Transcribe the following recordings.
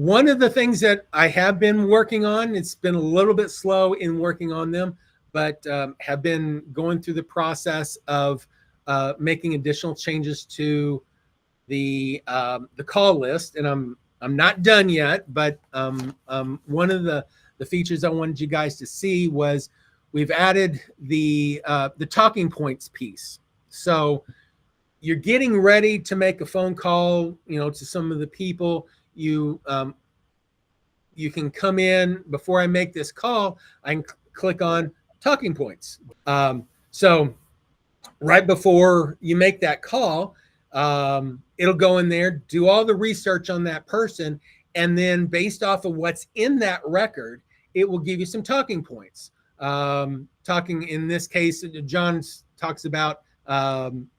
One of the things that I have been working on, it's been a little bit slow in working on them, but have been going through the process of making additional changes to the call list, and I'm not done yet. But one of the features I wanted you guys to see was we've added the talking points piece. So you're getting ready to make a phone call, to some of the people. You can come in before I make this call. I can click on talking points. So right before you make that call, it'll go in there, do all the research on that person, and then based off of what's in that record, it will give you some talking points. Talking in this case, John talks about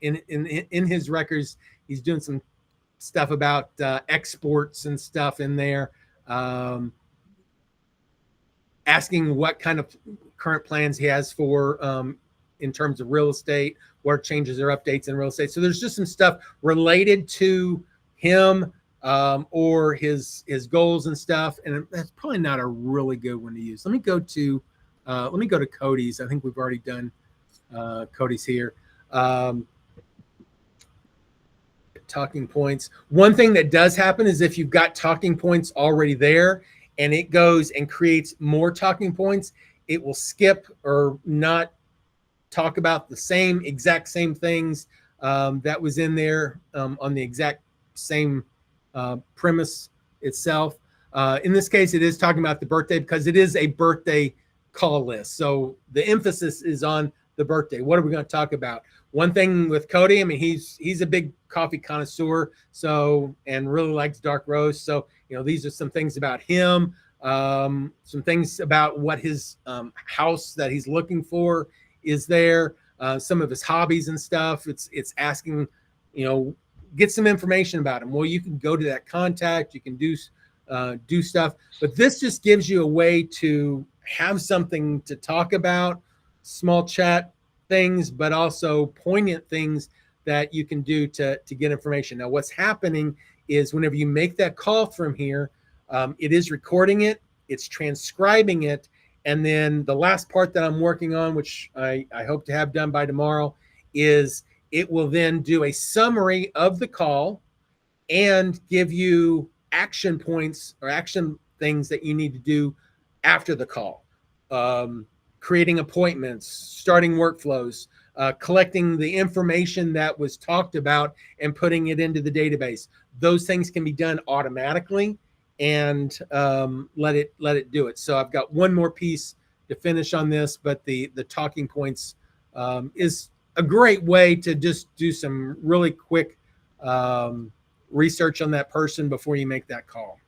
in his records, he's doing some stuff about exports and stuff in there. Asking what kind of current plans he has for in terms of real estate, what changes or updates in real estate. So there's just some stuff related to him or his goals and stuff. And that's probably not a really good one to use. Let me go to Cody's. I think we've already done Cody's here. Talking points. One thing that does happen is if you've got talking points already there and it goes and creates more talking points, it will skip or not talk about the exact same things that was in there on the exact same premise itself. In this case, it is talking about the birthday because it is a birthday call list. So the emphasis is on the birthday. What are we going to talk about? One thing with Cody, I mean, he's a big coffee connoisseur, and really likes dark roast. So, these are some things about him, some things about what his house that he's looking for is there, some of his hobbies and stuff. It's asking, get some information about him. Well, you can go to that contact, you can do stuff, but this just gives you a way to have something to talk about, small chat things, but also poignant things that you can do to get information. Now, what's happening is whenever you make that call from here, it is recording it, it's transcribing it, and then the last part that I'm working on, which I hope to have done by tomorrow, is it will then do a summary of the call and give you action points or action things that you need to do after the call. Creating appointments, starting workflows, collecting the information that was talked about and putting it into the database. Those things can be done automatically, and let it do it. So I've got one more piece to finish on this, but the talking points is a great way to just do some really quick research on that person before you make that call.